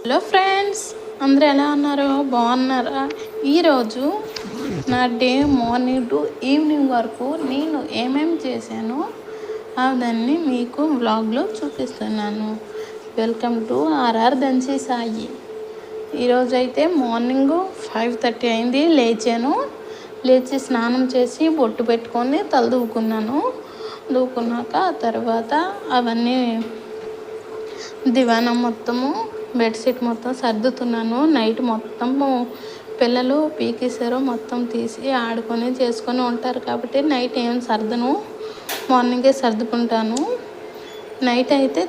Hello friends, అందరూ ఎలా ఉన్నారు? బాగున్నారా? ఈరోజు నా డే మార్నింగ్ టు ఈవినింగ్ వరకు నేను ఏమేమి చేశానో అవన్నీ మీకు వ్లాగ్లో చూపిస్తున్నాను. వెల్కమ్ టు ఆర్ఆర్ దంచి సాయి. ఈరోజు అయితే మార్నింగ్ 5:30 అయింది. లేచి స్నానం చేసి బొట్టు పెట్టుకొని తల దూకున్నాక తర్వాత అవన్నీ దివానం మొత్తము బెడ్షీట్ మొత్తం సర్దుతున్నాను. నైట్ మొత్తము పిల్లలు పీకేసారు, మొత్తం తీసి ఆడుకొని చేసుకొని ఉంటారు కాబట్టి నైట్ ఏం సర్దను, మార్నింగే సర్దుకుంటాను. నైట్ అయితే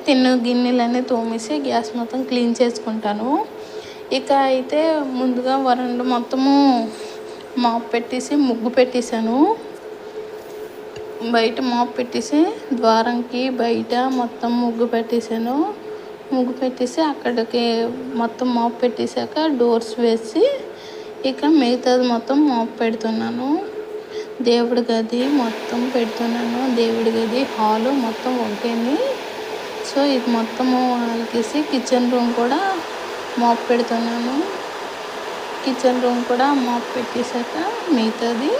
గిన్నెలన్నీ తోమేసి గ్యాస్ మొత్తం క్లీన్ చేసుకుంటాను. ఇక అయితే ముందుగా వరండా మొత్తము మాప్ పెట్టేసి ముగ్గు పెట్టేశాను. బయట మాప్ పెట్టేసి ద్వారంకి బయట మొత్తం ముగ్గు పెట్టేసి అక్కడికి మొత్తం మాప్ పెట్టేశాక డోర్స్ వేసి ఇక మిగతాది మొత్తం మాప్ పెడుతున్నాను. దేవుడి గది మొత్తం పెడుతున్నాను. దేవుడి గది హాలు మొత్తం ఒకటేని. సో ఇది మొత్తము అలికేసి కిచెన్ రూమ్ కూడా మాప్ పెడుతున్నాను. కిచెన్ రూమ్ కూడా మాప్ పెట్టేశాక మిగతాది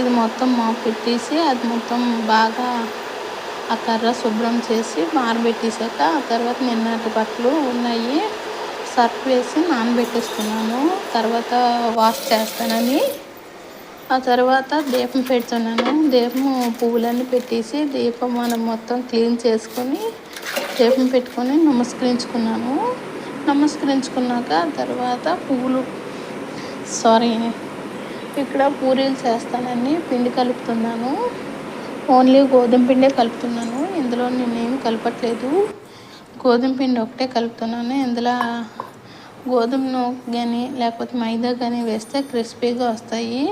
ఇది మొత్తం మాప్ పెట్టేసి అది మొత్తం బాగా ఆ కర్ర శుభ్రం చేసి మారబెట్టేశాక ఆ తర్వాత నిన్నటి బట్టలు ఉన్నాయి సర్ఫ్ వేసి నానబెట్టేస్తున్నాను. తర్వాత వాష్ చేస్తానని ఆ తర్వాత దీపం పెడుతున్నాను. దీపం పువ్వులన్నీ పెట్టేసి దీపం మనం మొత్తం క్లీన్ చేసుకొని దీపం పెట్టుకొని నమస్కరించుకున్నాక తర్వాత ఇక్కడ పూరీలు చేస్తానని పిండి కలుపుతున్నాను. ఓన్లీ గోధుమ పిండే కలుపుతున్నాను. ఇందులో నేనేం కలపట్లేదు, గోధుమ పిండి ఒకటే కలుపుతున్నాను. ఇందులో గోధుమ నూనె కానీ లేకపోతే మైదా కానీ వేస్తే క్రిస్పీగా వస్తాయి.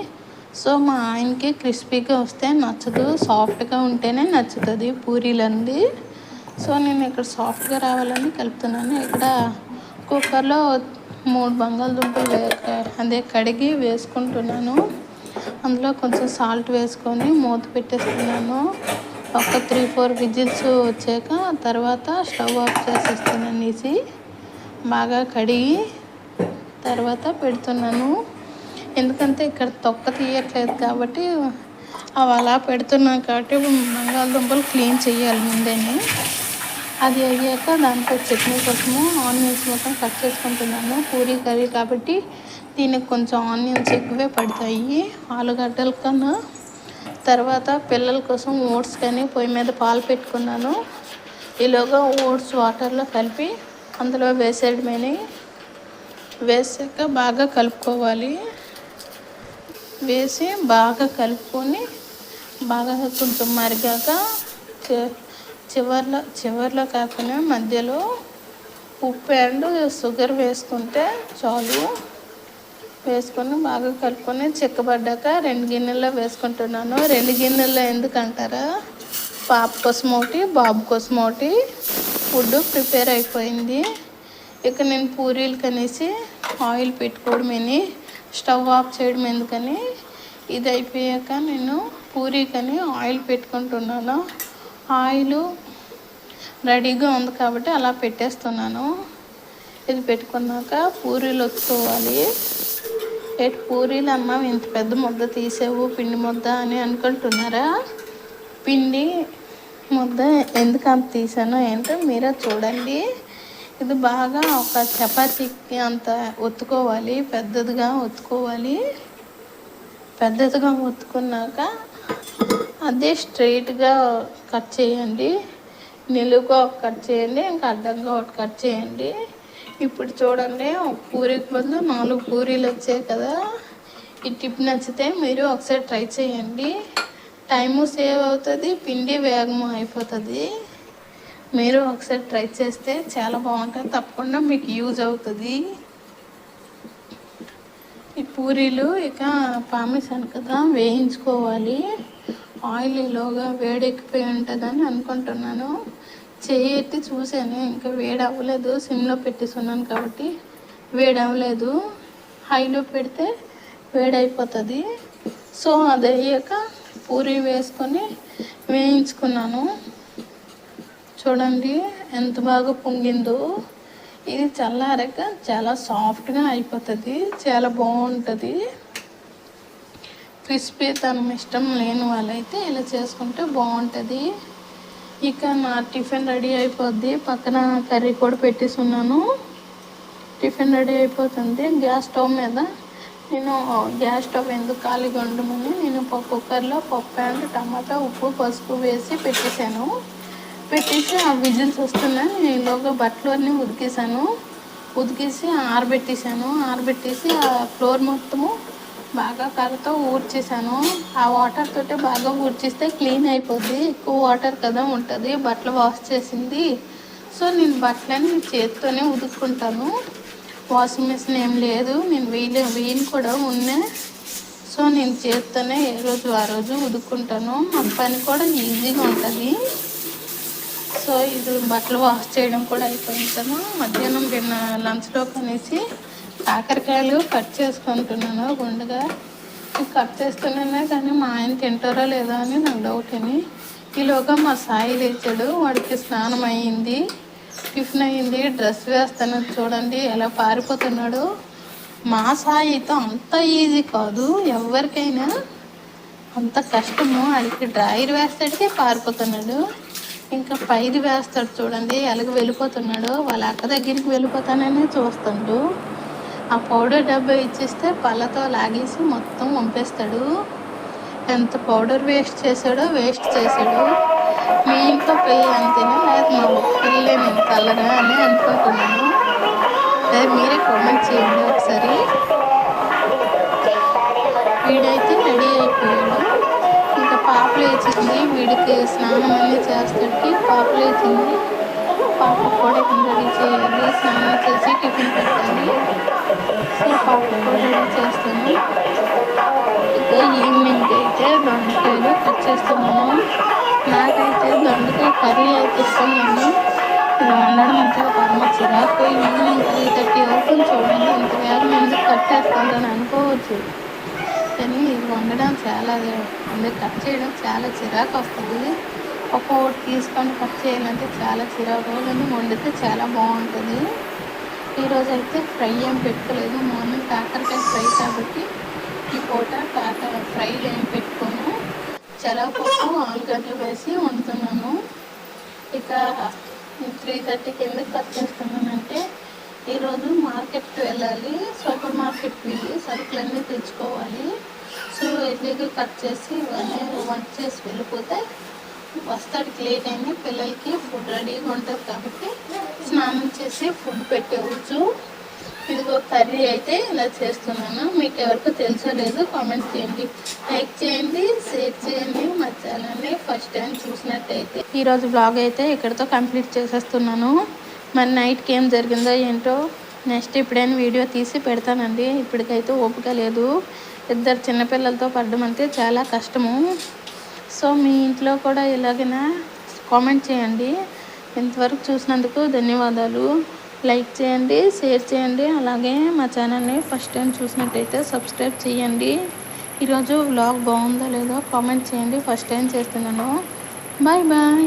సో మా ఆయనకి క్రిస్పీగా వస్తే నచ్చదు, సాఫ్ట్గా ఉంటేనే నచ్చుతుంది పూరీలు అండి. సో నేను ఇక్కడ సాఫ్ట్గా రావాలని కలుపుతున్నాను. ఇక్కడ కుక్కర్లో 3 బంగాళదుంపలు కడిగి వేసుకుంటున్నాను. అందులో కొంచెం సాల్ట్ వేసుకొని మూత పెట్టేస్తున్నాను. ఒక 3-4 విజిల్స్ వచ్చాక తర్వాత స్టవ్ ఆఫ్ చేసేస్తున్నాను. బాగా కడిగి తర్వాత పెడుతున్నాను. ఎందుకంటే ఇక్కడ తొక్క తీయట్లేదు కాబట్టి అవి అలా పెడుతున్నాను కాబట్టి బంగాళదుంపలు క్లీన్ చేయాలి ముందేనే. అది అయ్యాక దాంట్లో చట్నీ కోసము ఆనియన్స్ మొత్తం కట్ చేసుకుంటున్నాను. పూరీ కర్రీ కాబట్టి దీనికి కొంచెం ఆనియన్స్ ఎక్కువే పడతాయి ఆలుగడ్డల కన్నా. తర్వాత పిల్లల కోసం ఓట్స్ కానీ పొయ్యి మీద పాలు పెట్టుకున్నాను. ఈలోగా ఓట్స్ వాటర్లో కలిపి అందులో వేసాక బాగా కలుపుకోవాలి. వేసి బాగా కలుపుకొని బాగా కొంచెం మరిగాక చివర్లో కాకుండా మధ్యలో ఉప్పు అండ్ షుగర్ వేసుకుంటే చాలు. వేసుకొని బాగా కలుపుకొని చిక్కబడ్డాక 2 గిన్నెల్లో వేసుకుంటున్నాను. 2 గిన్నెల్లో ఎందుకంటారా, పాప కోసం ఒకటి, బాబు కోసం ఒకటి. ఫుడ్ ప్రిపేర్ అయిపోయింది. ఇక నేను పూరీలు కనేసి ఆయిల్ పెట్టుకోవడమని, స్టవ్ ఆఫ్ చేయడం ఎందుకని ఇది అయిపోయాక నేను పూరీకని ఆయిల్ పెట్టుకుంటున్నాను. ఆయిల్ రెడీగా ఉంది కాబట్టి అలా పెట్టేస్తున్నాను. ఇది పెట్టుకున్నాక పూరీలు వచ్చుకోవాలి. పూరీలు అన్నావు ఇంత పెద్ద ముద్ద తీసావు పిండి ముద్ద అని అనుకుంటున్నారా? పిండి ముద్ద ఎందుకు అంత తీసానో ఏంటో మీరే చూడండి. ఇది బాగా ఒక చపాతీకి అంత ఒత్తుకోవాలి, పెద్దదిగా ఒత్తుకున్నాక అదే స్ట్రైట్గా కట్ చేయండి. నిలువుగా ఒక కట్ చేయండి, ఇంకా అడ్డంగా ఒకటి కట్ చేయండి. ఇప్పుడు చూడండి, ఒక పూరీకి బదులు 4 పూరీలు వచ్చాయి కదా. ఈ టిప్ నచ్చితే మీరు ఒకసారి ట్రై చేయండి. టైము సేవ్ అవుతుంది, పిండి వేగము అయిపోతుంది. మీరు ఒకసారి ట్రై చేస్తే చాలా బాగుంటుంది, తప్పకుండా మీకు యూజ్ అవుతుంది. ఈ పూరీలు ఇక పామేసాను కదా, వేయించుకోవాలి. ఆయిల్ ఈలోగా వేడెక్కిపోయి ఉంటుందని అనుకుంటున్నాను. చెయ్యి ఎత్తి చూశాను, ఇంకా వేడి అవ్వలేదు. సిమ్లో పెట్టేస్తున్నాను కాబట్టి వేడి అవ్వలేదు. హైలో పెడితే వేడైపోతుంది. సో అది అయ్యాక పూరీ వేసుకొని వేయించుకున్నాను. చూడండి ఎంత బాగా పొంగిందో. ఇది చల్లారాక చాలా సాఫ్ట్గా అయిపోతుంది, చాలా బాగుంటుంది. క్రిస్పీ తనం ఇష్టం లేని వాళ్ళైతే ఇలా చేసుకుంటే బాగుంటుంది. ఇక నా టిఫిన్ రెడీ అయిపోద్ది. పక్కన కర్రీ కూడా పెట్టేస్తున్నాను. టిఫిన్ రెడీ అయిపోతుంది. గ్యాస్ స్టవ్ మీద నేను గ్యాస్ స్టవ్ ఎందుకు ఖాళీగా ఉండమని నేను కుక్కర్లో పప్పు అండ్ టమాటా, ఉప్పు, పసుపు వేసి పెట్టేశాను. పెట్టేసి ఆ విజిల్స్ వస్తున్నాయి. నేను ఈలోగా బట్టలు అన్నీ ఉతికేసి ఆరబెట్టేసి ఆ ఫ్లోర్ మొత్తము బాగా కర్రతో ఊడ్చేసాను. ఆ వాటర్ తోటే బాగా ఊడ్చేస్తే క్లీన్ అయిపోద్ది. ఎక్కువ వాటర్ కదా ఉంటుంది, బట్టలు వాష్ చేసింది. సో నేను బట్టలని చేతితోనే ఉతుక్కుంటాను. వాషింగ్ మిషన్ ఏం లేదు, నేను వేయను కూడా ఉన్నాయి. సో నేను చేత్తోనే ఏ రోజు ఆ రోజు ఉదుక్కుంటాను. మా పని కూడా ఈజీగా ఉంటుంది. సో ఇది బట్టలు వాష్ చేయడం కూడా అయిపోయింది కదా. మధ్యాహ్నం లంచ్లో కనేసి కాకరకాయలు కట్ చేసుకుంటున్నాను గుండుగా. కట్ చేస్తున్నానే కానీ మా ఆయన తింటారో లేదో అని నాకు డౌట్ అని. ఈలోగా మా సాయి లేచాడు, వాడికి స్నానం అయ్యింది, టిఫిన్ అయ్యింది, డ్రెస్ వేస్తాను చూడండి ఎలా పారిపోతున్నాడు. మా సాయితో అంత ఈజీ కాదు, ఎవరికైనా అంత కష్టము. వాడికి డ్రాయర్ వేస్తాడికే పారిపోతున్నాడు, ఇంకా పైది వేస్తాడు చూడండి ఎలాగ వెళ్ళిపోతున్నాడు. వాళ్ళ అక్క దగ్గరికి వెళ్ళిపోతానని చూస్తాడు. ఆ పౌడర్ డబ్బా ఇచ్చేస్తే పళ్ళతో లాగేసి మొత్తం పంపేస్తాడు. ఎంత పౌడర్ వేస్ట్ చేశాడు. మీ ఇంట్లో పిల్ల అంతేనా, లేదా మా పిల్లలే నేను కలరా అని అనుకుంటున్నాను. అదే మీరే కామెంట్ చేయండి ఒకసారి. వీడైతే రెడీ అయిపోయాడు. ఇంకా పాప లేచింది, వీడికి స్నానం అన్నీ చేస్తాడికి పాప లేచింది. పాప కూడా రెడీ చేయాలి, స్నానం చేసి టిఫిన్ పెట్టాలి. సో పాప కూడా రెడీ చేస్తాను. ఇక ఈవినింగ్ అయితే దొండకాయలు కట్ చేస్తున్నాను. నాకైతే దొండకాయ కర్రీ అయితే ఇస్తున్నాను. ఇది వండడం అంటే ఒక అమ్మ చిరాకు. ఈవినింగ్ 3:30 వరకు చూడండి ఇంత వేగం ఎందుకు కట్ చేస్తుందని అనుకోవచ్చు, కానీ ఇది వండడం చాలా అంటే కట్ చేయడం చాలా చిరాకు వస్తుంది. ఒక్కొక్కటి తీసుకొని కట్ చేయాలంటే చాలా చిరాకు, కానీ వండితే చాలా బాగుంటుంది. ఈరోజు అయితే ఫ్రై ఏం పెట్టుకోలేదు, మార్నింగ్ కాకరకాయ ఫ్రై కాబట్టి ఈ పూట కాకర ఫ్రైలు ఏం పెట్టుకోను. శనగపప్పు, ఆలుగడ్డ వేసి వండుతున్నాను. ఇక 3:30కి ఎందుకు కట్ చేస్తున్నానంటే ఈరోజు మార్కెట్కి వెళ్ళాలి, సూపర్ మార్కెట్కి వెళ్ళి సరుకులన్నీ తెచ్చుకోవాలి. సో ఎర్లీగా కట్ చేసి వంట చేసి వెళ్ళిపోతే వస్తాడికి లేట్ అయింది. పిల్లలకి ఫుడ్ రెడీగా ఉంటుంది కాబట్టి స్నానం చేసి ఫుడ్ పెట్టవచ్చు. ఇదిగో కర్రీ అయితే ఇలా చేస్తున్నాను. మీకు ఎవరికి తెలుసో లేదో కామెంట్ చేయండి, లైక్ చేయండి, షేర్ చేయండి. మా ఛానల్ని ఫస్ట్ టైం చూసినట్టయితే. ఈరోజు బ్లాగ్ అయితే ఇక్కడితో కంప్లీట్ చేసేస్తున్నాను. మరి నైట్కి ఏం జరిగిందో ఏంటో నెక్స్ట్ ఎప్పుడైనా వీడియో తీసి పెడతానండి. ఇప్పటికైతే ఓపిక లేదు, ఇద్దరు చిన్నపిల్లలతో పడడం అంటే చాలా కష్టము. సో మీ ఇంట్లో కూడా ఇలాగైనా కామెంట్ చేయండి. ఇంతవరకు చూసినందుకు ధన్యవాదాలు. లైక్ చేయండి, షేర్ చేయండి, అలాగే మా ఛానల్ని ఫస్ట్ టైం చూసినట్టయితే సబ్స్క్రైబ్ చేయండి. ఈరోజు వ్లాగ్ బాగుందో లేదో కామెంట్ చేయండి. ఫస్ట్ టైం చేస్తున్నాను. Bye bye.